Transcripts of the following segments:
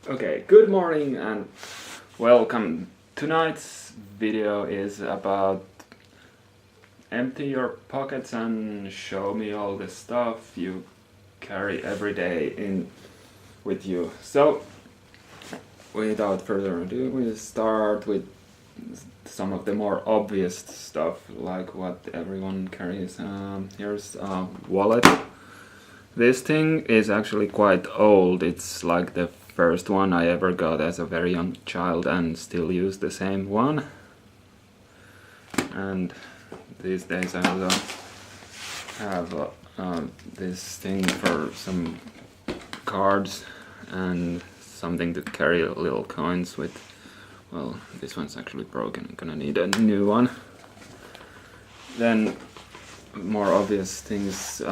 Okay, good morning and welcome. Tonight's video is about empty your pockets and show me all the stuff you carry every day in with you. So, without further ado, we start with some of the more obvious stuff, like what everyone carries. Here's a wallet. This thing is actually quite old. It's like the first one I ever got as a very young child and still use the same one. And these days I also have this thing for some cards and something to carry little coins with. Well, this one's actually broken. I'm gonna need a new one. Then more obvious things.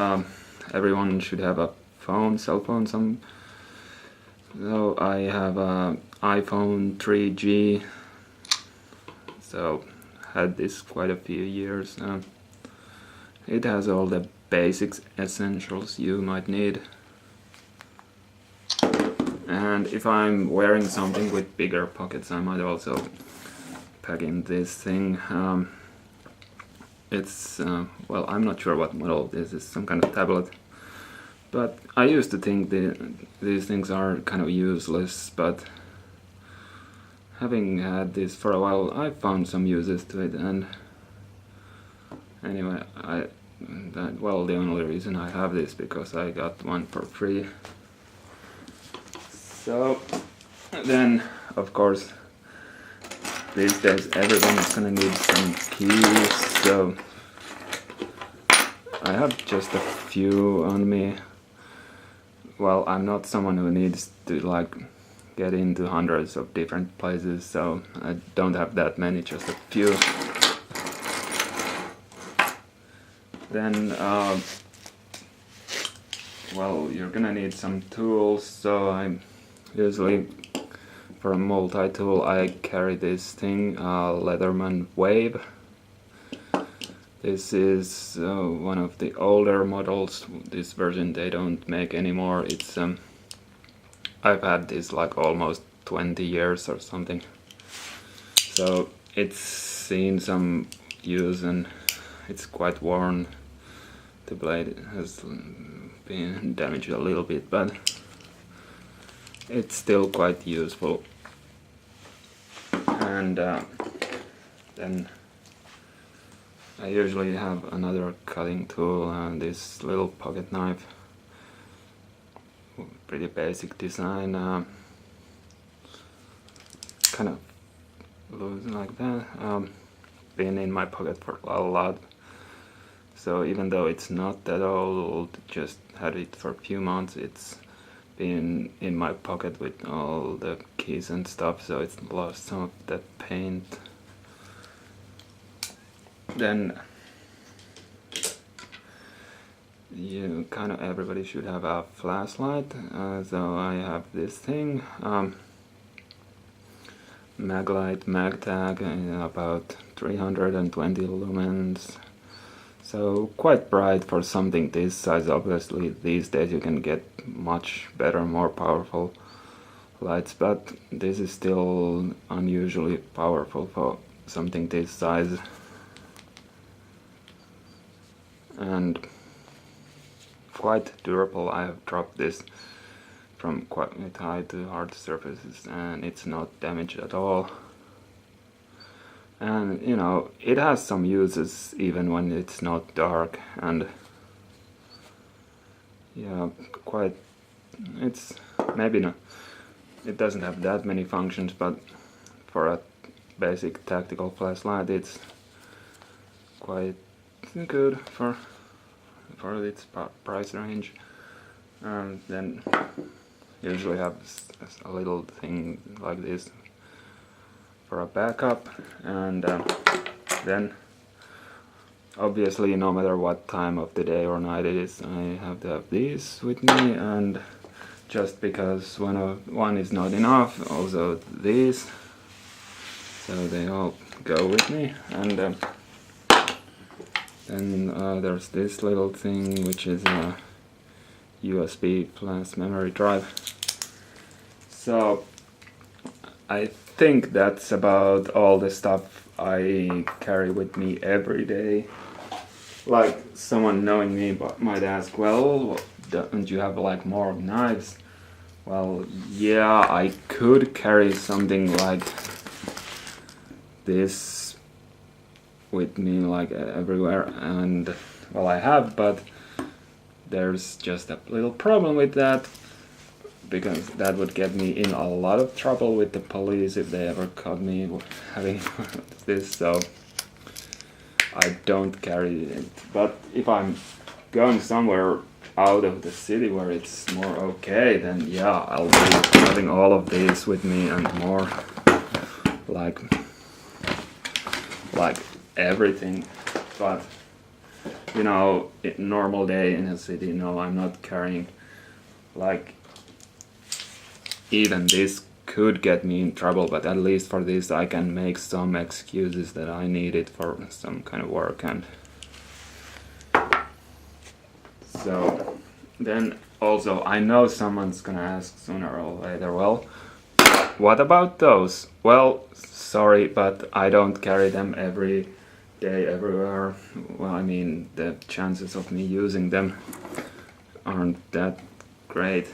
Everyone should have a phone, cell phone. So I have a iPhone 3G. So had this quite a few years. It has all the basics, essentials you might need. And if I'm wearing something with bigger pockets, I might also pack in this thing. It's, well, I'm not sure what model this is, some kind of tablet. But I used to think these things are kind of useless, but having had this for a while, I found some uses to it, and anyway, the only reason I have this because I got one for free. So, then, of course, these days everyone is gonna need some keys, so I have just a few on me. Well, I'm not someone who needs to like get into hundreds of different places, so I don't have that many, just a few. Then, well, you're gonna need some tools, so I usually, for a multi-tool, I carry this thing, Leatherman Wave. This is one of the older models. This version they don't make anymore. It's I've had this like almost 20 years or something. So it's seen some use and it's quite worn. The blade has been damaged a little bit, but it's still quite useful. And then I usually have another cutting tool and this little pocket knife. Pretty basic design, kind of loose like that. Been in my pocket for a lot. So even though it's not that old, just had it for a few months, it's been in my pocket with all the keys and stuff, so it's lost some of that paint. Then kind of everybody should have a flashlight, so I have this thing, Maglite Magtag, about 320 lumens, so quite bright for something this size. Obviously these days you can get much better, more powerful lights, but this is still unusually powerful for something this size. And quite durable. I have dropped this from quite high to hard surfaces and it's not damaged at all. And you know, it has some uses even when it's not dark, and yeah, quite, it's maybe not, it doesn't have that many functions, but for a basic tactical flashlight it's quite good for its price range. And then usually have a little thing like this for a backup, and then obviously no matter what time of the day or night it is, I have to have these with me, and just because one is not enough, also these, so they all go with me. And then there's this little thing which is a USB flash memory drive. So I think that's about all the stuff I carry with me every day. Like, someone knowing me might ask, well, don't you have like more knives? Well, yeah, I could carry something like this with me like everywhere, and well, I have, but there's just a little problem with that, because that would get me in a lot of trouble with the police if they ever caught me having this, so I don't carry it. But if I'm going somewhere out of the city where it's more okay, then yeah, I'll be having all of these with me and more, like everything. But you know, normal day in a city, no, I'm not carrying, like, even this could get me in trouble, but at least for this I can make some excuses that I need it for some kind of work. And so then also, I know someone's gonna ask sooner or later, well, what about those? Well, sorry, but I don't carry them every day everywhere. Well, I mean, the chances of me using them aren't that great.